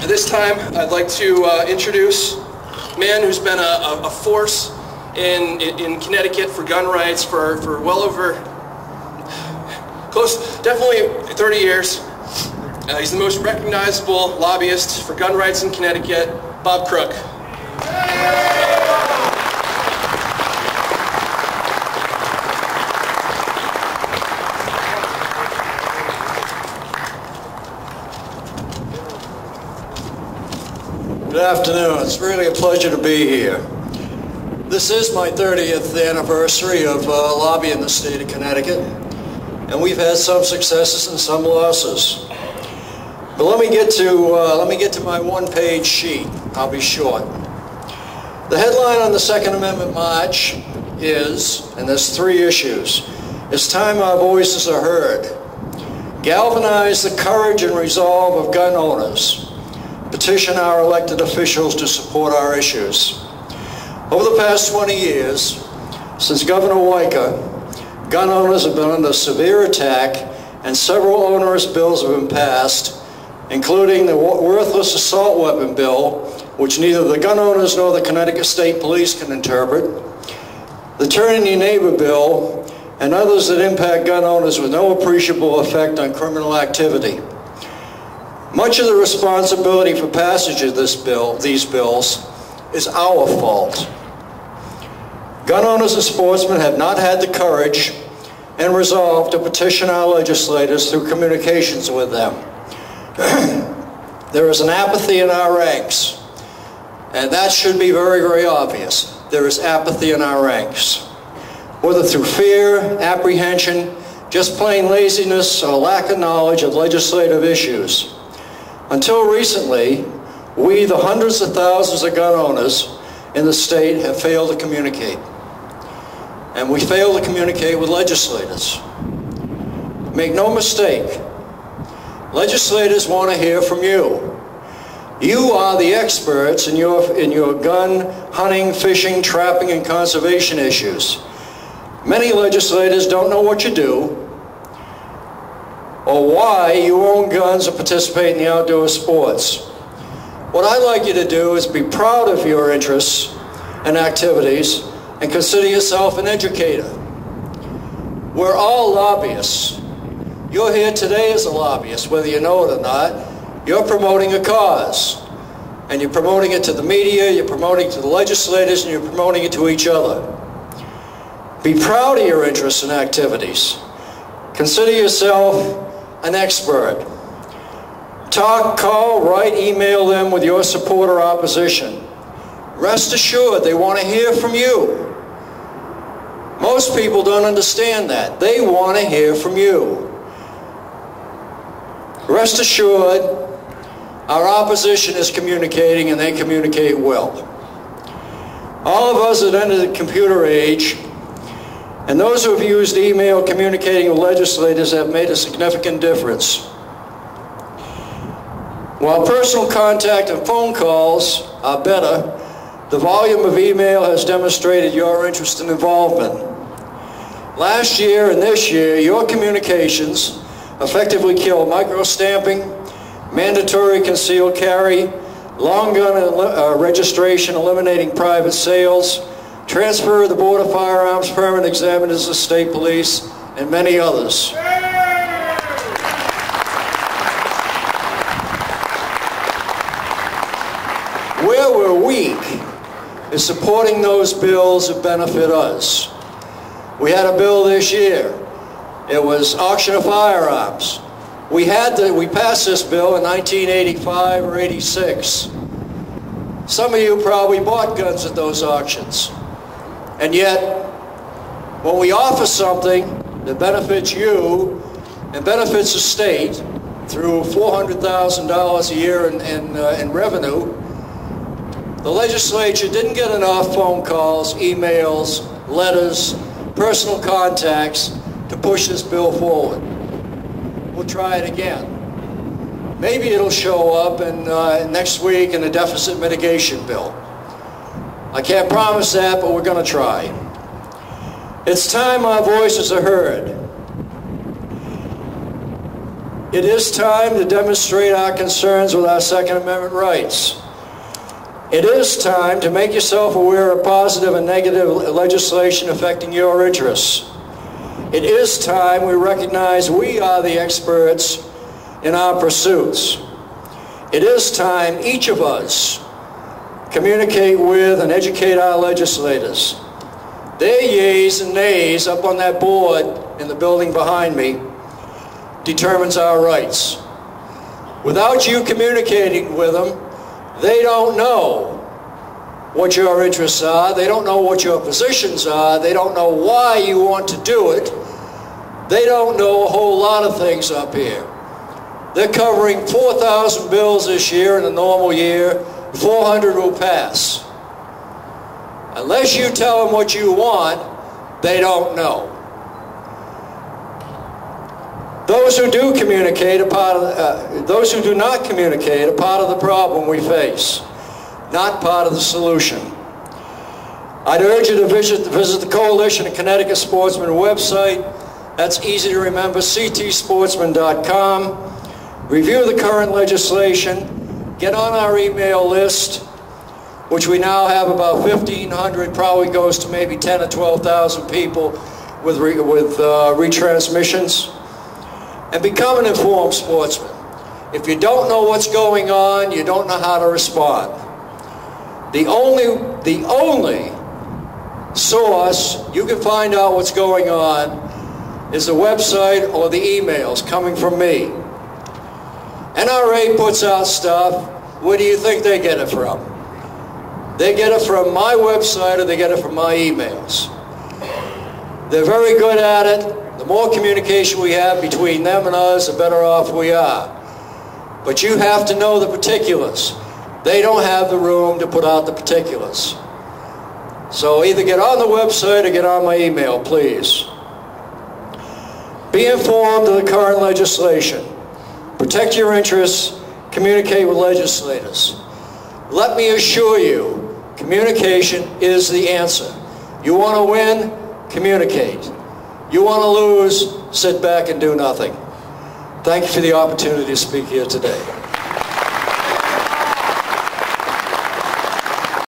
At this time, I'd like to introduce a man who's been a force in Connecticut for gun rights for well over, definitely 30 years. He's the most recognizable lobbyist for gun rights in Connecticut, Bob Crook. Good afternoon. It's really a pleasure to be here. This is my 30th anniversary of lobbying the state of Connecticut, and we've had some successes and some losses. But let me get to my one-page sheet. I'll be short. The headline on the Second Amendment March is, and there's 3 issues, "It's time our voices are heard." Galvanize the courage and resolve of gun owners. Petition our elected officials to support our issues. Over the past 20 years, since Governor Weicker, gun owners have been under severe attack, and several onerous bills have been passed, including the worthless assault weapon bill, which neither the gun owners nor the Connecticut State Police can interpret, the Turn Your Neighbor bill, and others that impact gun owners with no appreciable effect on criminal activity. Much of the responsibility for passage of these bills is our fault. Gun owners and sportsmen have not had the courage and resolve to petition our legislators through communications with them. There is an apathy in our ranks, and that should be very, very obvious. There is apathy in our ranks. Whether through fear, apprehension, just plain laziness, or lack of knowledge of legislative issues. Until recently, we, the hundreds of thousands of gun owners in the state, have failed to communicate. And we fail to communicate with legislators. Make no mistake, legislators want to hear from you. You are the experts in your gun hunting, fishing, trapping, and conservation issues. Many legislators don't know what you do, or why you own guns or participate in the outdoor sports. What I'd like you to do is be proud of your interests and activities and consider yourself an educator. We're all lobbyists. You're here today as a lobbyist, whether you know it or not. You're promoting a cause, and you're promoting it to the media, you're promoting it to the legislators, and you're promoting it to each other. Be proud of your interests and activities. Consider yourself an expert. Talk, call, write, email them with your support or opposition. Rest assured they want to hear from you. Most people don't understand that. They want to hear from you. Rest assured our opposition is communicating, and they communicate well. All of us that entered the computer age, and those who have used email communicating with legislators, have made a significant difference. While personal contact and phone calls are better, the volume of email has demonstrated your interest and involvement. Last year and this year, your communications effectively killed micro-stamping, mandatory concealed carry, long gun registration eliminating private sales, transfer of the Board of Firearms permit examiners to state police, and many others. Where we're weak is supporting those bills that benefit us. We had a bill this year. It was auction of firearms. We passed this bill in 1985 or 86. Some of you probably bought guns at those auctions. And yet, when we offer something that benefits you and benefits the state through $400,000 a year in revenue, the legislature didn't get enough phone calls, emails, letters, personal contacts to push this bill forward. We'll try it again. Maybe it'll show up next week in a deficit mitigation bill. I can't promise that, but we're going to try. It's time our voices are heard. It is time to demonstrate our concerns with our Second Amendment rights. It is time to make yourself aware of positive and negative legislation affecting your interests. It is time we recognize we are the experts in our pursuits. It is time each of us communicate with and educate our legislators. Their yeas and nays up on that board in the building behind me determines our rights. Without you communicating with them, they don't know what your interests are. They don't know what your positions are. They don't know why you want to do it. They don't know a whole lot of things up here. They're covering 4,000 bills this year. In a normal year, 400 will pass. Unless you tell them what you want, they don't know. Those who do communicate are part of those who do not communicate are part of the problem we face, not part of the solution. I'd urge you to visit the Coalition of Connecticut Sportsmen website. That's easy to remember, ctsportsman.com. Review the current legislation. Get on our email list, which we now have about 1,500, probably goes to maybe 10 or 12,000 people with retransmissions. And become an informed sportsman. If you don't know what's going on, you don't know how to respond. The only source you can find out what's going on is the website or the emails coming from me. NRA puts out stuff. Where do you think they get it from? They get it from my website or they get it from my emails. They're very good at it. The more communication we have between them and us, the better off we are. But you have to know the particulars. They don't have the room to put out the particulars. So either get on the website or get on my email, please. Be informed of the current legislation. Protect your interests. Communicate with legislators. Let me assure you, communication is the answer. You want to win? Communicate. You want to lose? Sit back and do nothing. Thank you for the opportunity to speak here today.